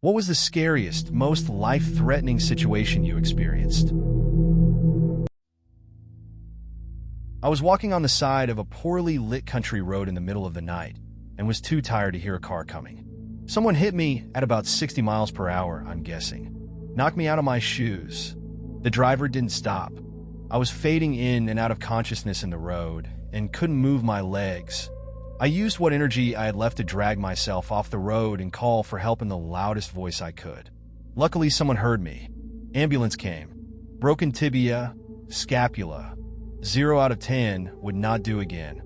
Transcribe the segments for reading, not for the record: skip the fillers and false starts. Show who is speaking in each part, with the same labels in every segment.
Speaker 1: What was the scariest, most life-threatening situation you experienced? I was walking on the side of a poorly lit country road in the middle of the night and was too tired to hear a car coming. Someone hit me at about 60 miles per hour, I'm guessing. Knocked me out of my shoes. The driver didn't stop. I was fading in and out of consciousness in the road and couldn't move my legs. I used what energy I had left to drag myself off the road and call for help in the loudest voice I could. Luckily, someone heard me. Ambulance came. Broken tibia, scapula. 0 out of 10 would not do again.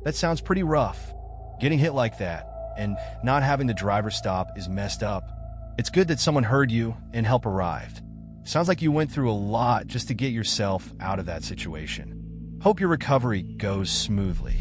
Speaker 1: That sounds pretty rough. Getting hit like that and not having the driver stop is messed up. It's good that someone heard you and help arrived. Sounds like you went through a lot just to get yourself out of that situation. Hope your recovery goes smoothly.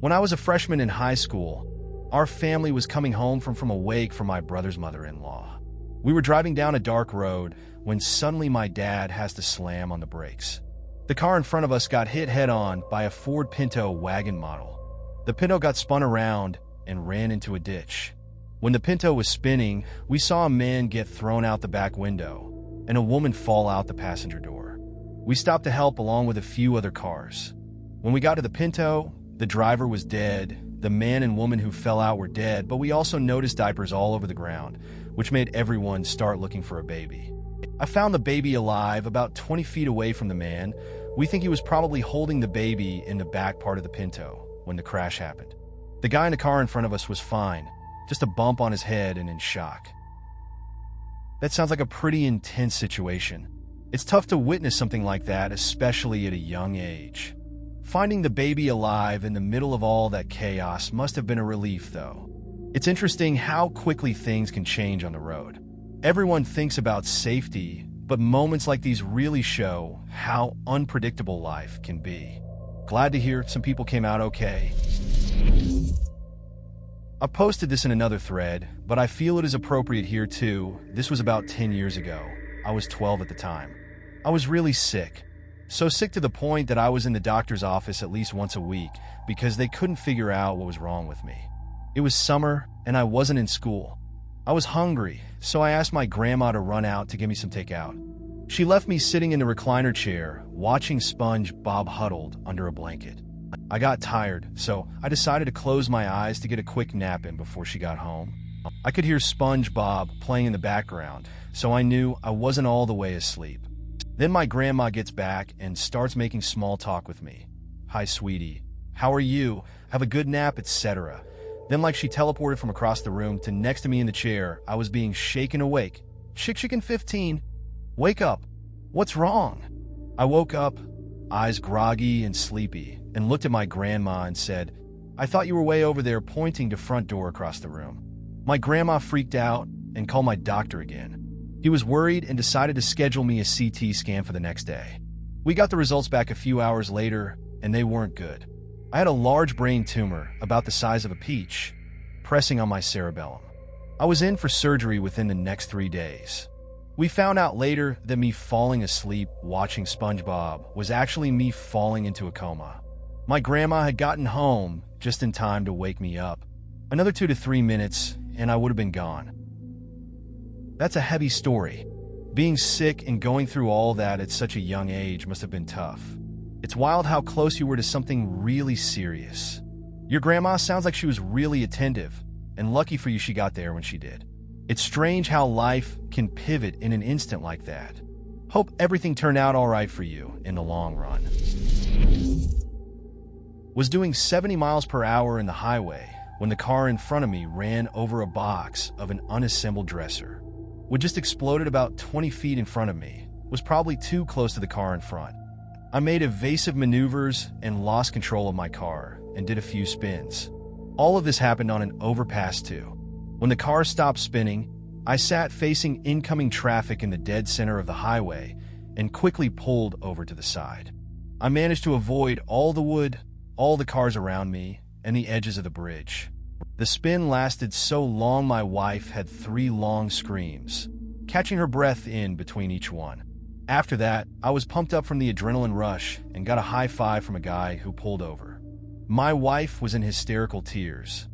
Speaker 1: When I was a freshman in high school, our family was coming home from a wake for my brother's mother-in-law. We were driving down a dark road when suddenly my dad has to slam on the brakes. The car in front of us got hit head-on by a Ford Pinto wagon model. The Pinto got spun around and ran into a ditch. When the Pinto was spinning, we saw a man get thrown out the back window and a woman fall out the passenger door. We stopped to help along with a few other cars. When we got to the Pinto, the driver was dead, the man and woman who fell out were dead, but we also noticed diapers all over the ground, which made everyone start looking for a baby. I found the baby alive about 20 feet away from the man. We think he was probably holding the baby in the back part of the Pinto when the crash happened. The guy in the car in front of us was fine, just a bump on his head and in shock. That sounds like a pretty intense situation. It's tough to witness something like that, especially at a young age. Finding the baby alive in the middle of all that chaos must have been a relief, though. It's interesting how quickly things can change on the road. Everyone thinks about safety, but moments like these really show how unpredictable life can be. Glad to hear some people came out okay. I posted this in another thread, but I feel it is appropriate here too. This was about 10 years ago. I was 12 at the time. I was really sick. So sick to the point that I was in the doctor's office at least once a week because they couldn't figure out what was wrong with me. It was summer and I wasn't in school. I was hungry, so I asked my grandma to run out to give me some takeout. She left me sitting in the recliner chair, watching SpongeBob huddled under a blanket. I got tired, so I decided to close my eyes to get a quick nap in before she got home. I could hear SpongeBob playing in the background, so I knew I wasn't all the way asleep. Then my grandma gets back and starts making small talk with me. Hi, sweetie. How are you? Have a good nap, etc. Then like she teleported from across the room to next to me in the chair, I was being shaken awake. Chicken 15. Wake up. What's wrong? I woke up, eyes groggy and sleepy, and looked at my grandma and said, I thought you were way over there pointing to front door across the room. My grandma freaked out and called my doctor again. He was worried and decided to schedule me a CT scan for the next day. We got the results back a few hours later, and they weren't good. I had a large brain tumor about the size of a peach, pressing on my cerebellum. I was in for surgery within the next 3 days. We found out later that me falling asleep watching SpongeBob was actually me falling into a coma. My grandma had gotten home just in time to wake me up. Another 2 to 3 minutes, and I would have been gone. That's a heavy story. Being sick and going through all that at such a young age must have been tough. It's wild how close you were to something really serious. Your grandma sounds like she was really attentive, and lucky for you she got there when she did. It's strange how life can pivot in an instant like that. Hope everything turned out all right for you in the long run. Was doing 70 miles per hour in the highway when the car in front of me ran over a box of an unassembled dresser. What just exploded about 20 feet in front of me was probably too close to the car in front. I made evasive maneuvers and lost control of my car and did a few spins. All of this happened on an overpass too. When the car stopped spinning, I sat facing incoming traffic in the dead center of the highway and quickly pulled over to the side. I managed to avoid all the wood, all the cars around me, and the edges of the bridge. The spin lasted so long my wife had 3 long screams, catching her breath in between each one. After that, I was pumped up from the adrenaline rush and got a high five from a guy who pulled over. My wife was in hysterical tears.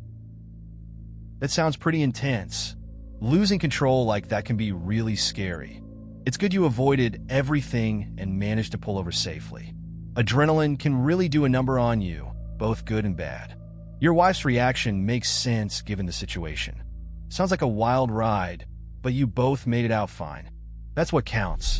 Speaker 1: That sounds pretty intense. Losing control like that can be really scary. It's good you avoided everything and managed to pull over safely. Adrenaline can really do a number on you, both good and bad. Your wife's reaction makes sense given the situation. Sounds like a wild ride, but you both made it out fine. That's what counts.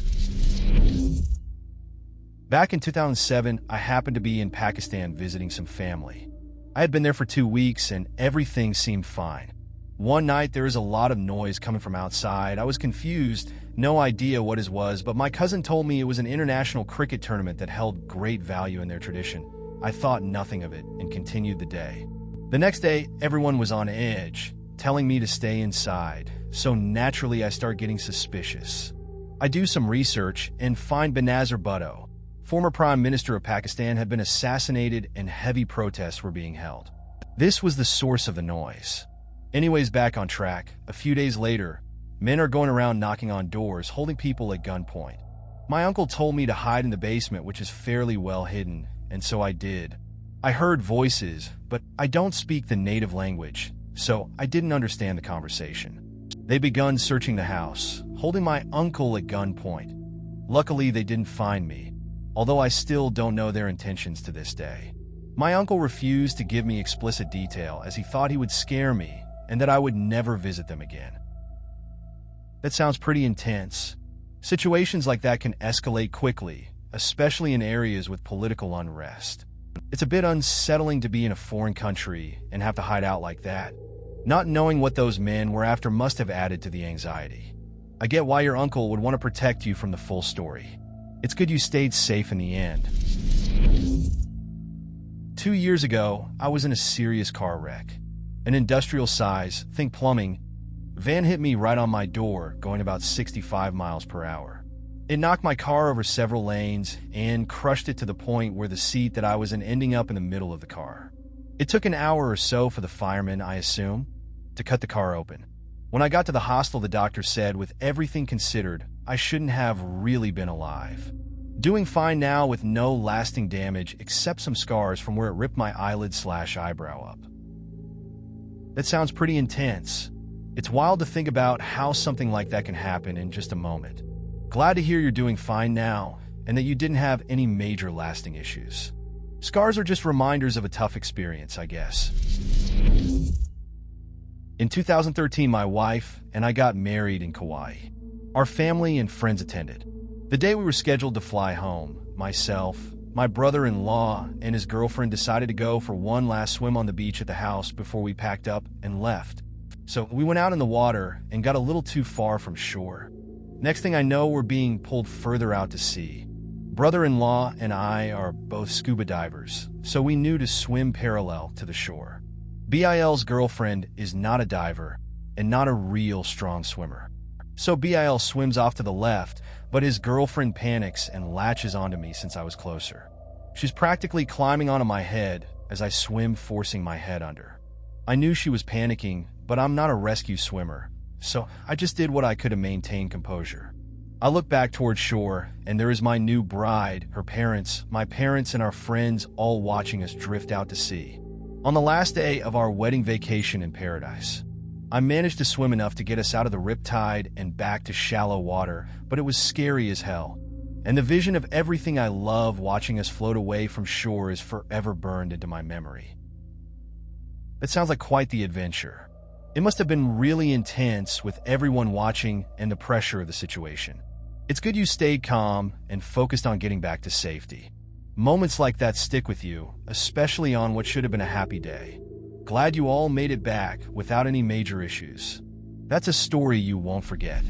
Speaker 1: Back in 2007, I happened to be in Pakistan visiting some family. I had been there for 2 weeks and everything seemed fine. One night there was a lot of noise coming from outside. I was confused, no idea what it was, but my cousin told me it was an international cricket tournament that held great value in their tradition. I thought nothing of it and continued the day. The next day, everyone was on edge, telling me to stay inside, so naturally I start getting suspicious. I do some research and find Benazir Bhutto, former Prime Minister of Pakistan, had been assassinated and heavy protests were being held. This was the source of the noise. Anyways, back on track, a few days later, men are going around knocking on doors, holding people at gunpoint. My uncle told me to hide in the basement, which is fairly well hidden, and so I did. I heard voices, but I don't speak the native language, so I didn't understand the conversation. They begun searching the house, holding my uncle at gunpoint. Luckily, they didn't find me, although I still don't know their intentions to this day. My uncle refused to give me explicit detail as he thought he would scare me and that I would never visit them again. That sounds pretty intense. Situations like that can escalate quickly, especially in areas with political unrest. It's a bit unsettling to be in a foreign country and have to hide out like that. Not knowing what those men were after must have added to the anxiety. I get why your uncle would want to protect you from the full story. It's good you stayed safe in the end. 2 years ago, I was in a serious car wreck. An industrial size, think plumbing, van hit me right on my door, going about 65 miles per hour. It knocked my car over several lanes and crushed it to the point where the seat that I was in ending up in the middle of the car. It took an hour or so for the firemen, I assume, to cut the car open. When I got to the hospital, the doctor said, with everything considered, I shouldn't have really been alive. Doing fine now with no lasting damage except some scars from where it ripped my eyelid/eyebrow up. That sounds pretty intense. It's wild to think about how something like that can happen in just a moment. Glad to hear you're doing fine now and that you didn't have any major lasting issues. Scars are just reminders of a tough experience, I guess. In 2013, my wife and I got married in Kauai. Our family and friends attended. The day we were scheduled to fly home, myself, my brother-in-law, and his girlfriend decided to go for one last swim on the beach at the house before we packed up and left. So we went out in the water and got a little too far from shore. Next thing I know, we're being pulled further out to sea. Brother-in-law and I are both scuba divers, so we knew to swim parallel to the shore. BIL's girlfriend is not a diver and not a real strong swimmer. So BIL swims off to the left, but his girlfriend panics and latches onto me since I was closer. She's practically climbing onto my head as I swim, forcing my head under. I knew she was panicking, but I'm not a rescue swimmer, so I just did what I could to maintain composure. I look back towards shore, and there is my new bride, her parents, my parents, and our friends all watching us drift out to sea. On the last day of our wedding vacation in paradise, I managed to swim enough to get us out of the riptide and back to shallow water, but it was scary as hell. And the vision of everything I love watching us float away from shore is forever burned into my memory. That sounds like quite the adventure. It must have been really intense with everyone watching and the pressure of the situation. It's good you stayed calm and focused on getting back to safety. Moments like that stick with you, especially on what should have been a happy day. Glad you all made it back without any major issues. That's a story you won't forget.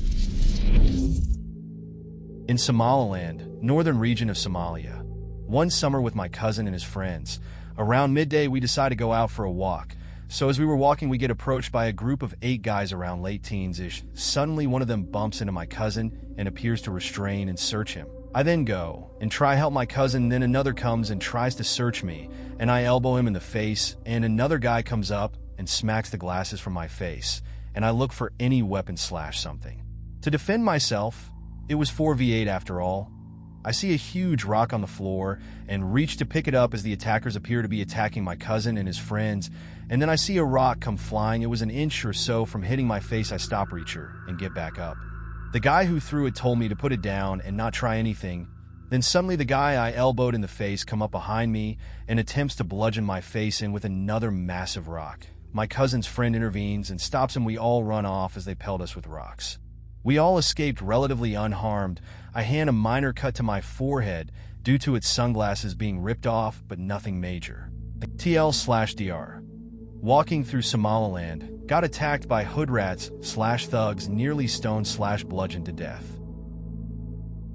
Speaker 1: In Somaliland, northern region of Somalia, one summer with my cousin and his friends, around midday we decided to go out for a walk. So as we were walking, we get approached by a group of 8 guys around late teens-ish. Suddenly one of them bumps into my cousin and appears to restrain and search him. I then go and try help my cousin, then another comes and tries to search me, and I elbow him in the face, and another guy comes up and smacks the glasses from my face, and I look for any weapon/something. To defend myself, it was 4v8 after all. I see a huge rock on the floor and reach to pick it up as the attackers appear to be attacking my cousin and his friends, and then I see a rock come flying. It was an inch or so from hitting my face. I stop Reacher and get back up. The guy who threw it told me to put it down and not try anything. Then suddenly the guy I elbowed in the face come up behind me and attempts to bludgeon my face in with another massive rock. My cousin's friend intervenes and stops him. We all run off as they pelt us with rocks. We all escaped relatively unharmed. I hand a minor cut to my forehead due to its sunglasses being ripped off, but nothing major. TL/DR. Walking through Somaliland, got attacked by hood rats/thugs, nearly stoned/bludgeoned to death.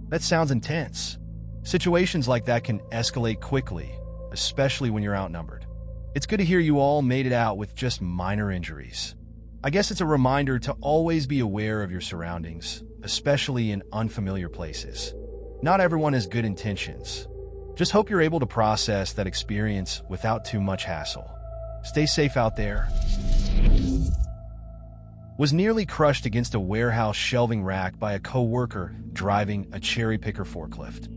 Speaker 1: That sounds intense. Situations like that can escalate quickly, especially when you're outnumbered. It's good to hear you all made it out with just minor injuries. I guess it's a reminder to always be aware of your surroundings, especially in unfamiliar places. Not everyone has good intentions. Just hope you're able to process that experience without too much hassle. Stay safe out there. Was nearly crushed against a warehouse shelving rack by a co-worker driving a cherry picker forklift.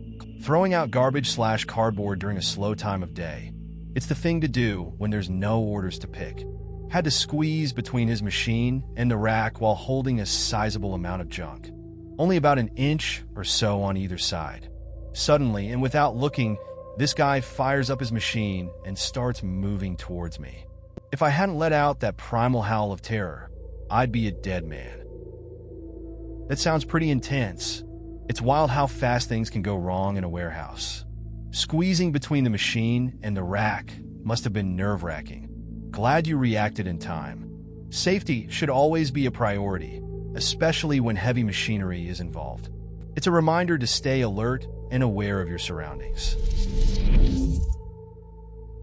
Speaker 1: Throwing out garbage/cardboard during a slow time of day. It's the thing to do when there's no orders to pick. Had to squeeze between his machine and the rack while holding a sizable amount of junk. Only about an inch or so on either side. Suddenly, and without looking, this guy fires up his machine and starts moving towards me. If I hadn't let out that primal howl of terror, I'd be a dead man. That sounds pretty intense. It's wild how fast things can go wrong in a warehouse. Squeezing between the machine and the rack must have been nerve-wracking. Glad you reacted in time. Safety should always be a priority, especially when heavy machinery is involved. It's a reminder to stay alert and aware of your surroundings.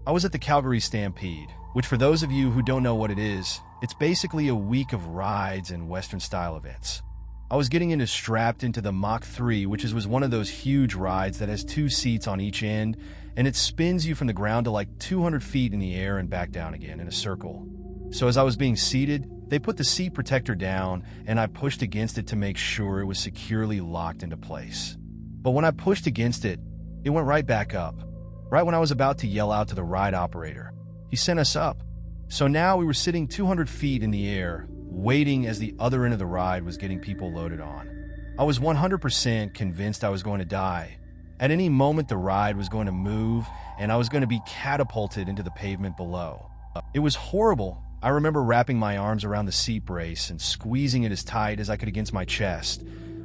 Speaker 1: I was at the Calgary Stampede, which for those of you who don't know what it is, it's basically a week of rides and Western-style events. I was getting strapped into the Mach 3, which was one of those huge rides that has 2 seats on each end, and it spins you from the ground to like 200 feet in the air and back down again in a circle. So as I was being seated, they put the seat protector down, and I pushed against it to make sure it was securely locked into place. But when I pushed against it, it went right back up. Right when I was about to yell out to the ride operator, he sent us up. So now we were sitting 200 feet in the air, waiting as the other end of the ride was getting people loaded on. I was 100% convinced I was going to die. At any moment, the ride was going to move, and I was going to be catapulted into the pavement below. It was horrible. I remember wrapping my arms around the seat brace and squeezing it as tight as I could against my chest,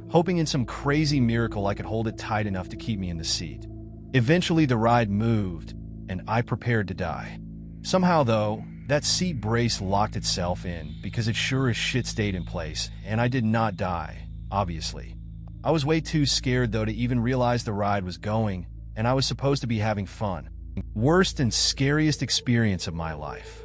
Speaker 1: hoping in some crazy miracle I could hold it tight enough to keep me in the seat. Eventually, the ride moved, and I prepared to die. Somehow, though, that seat brace locked itself in because it sure as shit stayed in place, and I did not die, obviously. I was way too scared, though, to even realize the ride was going, and I was supposed to be having fun. Worst and scariest experience of my life.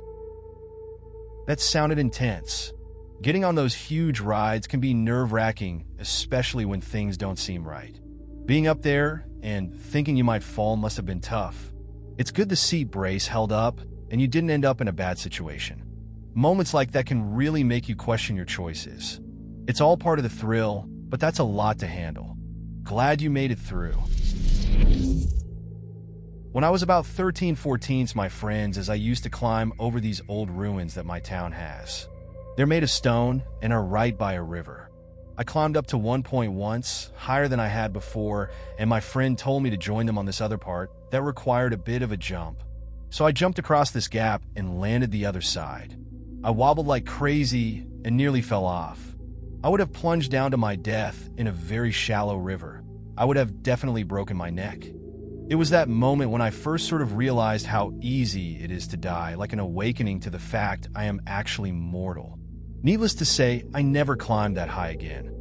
Speaker 1: That sounded intense. Getting on those huge rides can be nerve-wracking, especially when things don't seem right. Being up there and thinking you might fall must have been tough. It's good the seat brace held up, and you didn't end up in a bad situation. Moments like that can really make you question your choices. It's all part of the thrill, but that's a lot to handle. Glad you made it through. When I was about 13-14, my friends, as I used to climb over these old ruins that my town has. They're made of stone and are right by a river. I climbed up to one point once, higher than I had before, and my friend told me to join them on this other part that required a bit of a jump. So I jumped across this gap and landed the other side. I wobbled like crazy and nearly fell off. I would have plunged down to my death in a very shallow river. I would have definitely broken my neck. It was that moment when I first sort of realized how easy it is to die, like an awakening to the fact I am actually mortal. Needless to say, I never climbed that high again.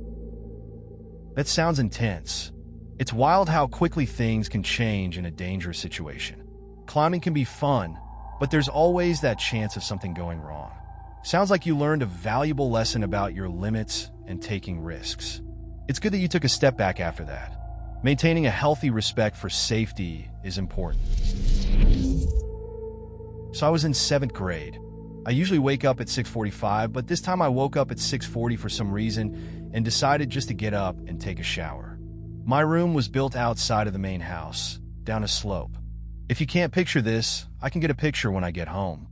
Speaker 1: That sounds intense. It's wild how quickly things can change in a dangerous situation. Climbing can be fun, but there's always that chance of something going wrong. Sounds like you learned a valuable lesson about your limits and taking risks. It's good that you took a step back after that. Maintaining a healthy respect for safety is important. So I was in 7th grade. I usually wake up at 6:45, but this time I woke up at 6:40 for some reason and decided just to get up and take a shower. My room was built outside of the main house, down a slope. If you can't picture this, I can get a picture when I get home.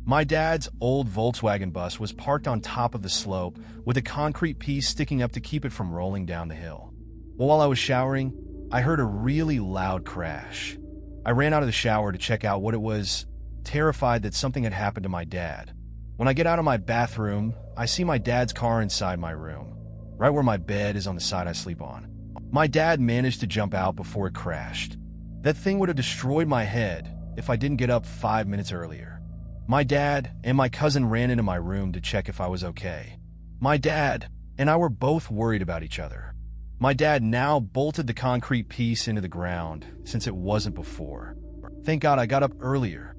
Speaker 1: My dad's old Volkswagen bus was parked on top of the slope with a concrete piece sticking up to keep it from rolling down the hill. While I was showering, I heard a really loud crash. I ran out of the shower to check out what it was, terrified that something had happened to my dad. When I get out of my bathroom, I see my dad's car inside my room, right where my bed is on the side I sleep on. My dad managed to jump out before it crashed. That thing would have destroyed my head if I didn't get up 5 minutes earlier. My dad and my cousin ran into my room to check if I was okay. My dad and I were both worried about each other. My dad now bolted the concrete piece into the ground since it wasn't before. Thank God I got up earlier.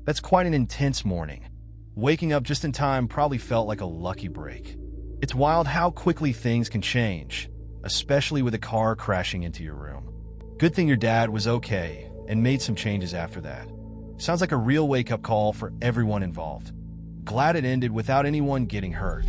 Speaker 1: That's quite an intense morning. Waking up just in time probably felt like a lucky break. It's wild how quickly things can change, especially with a car crashing into your room. Good thing your dad was okay and made some changes after that. Sounds like a real wake-up call for everyone involved. Glad it ended without anyone getting hurt.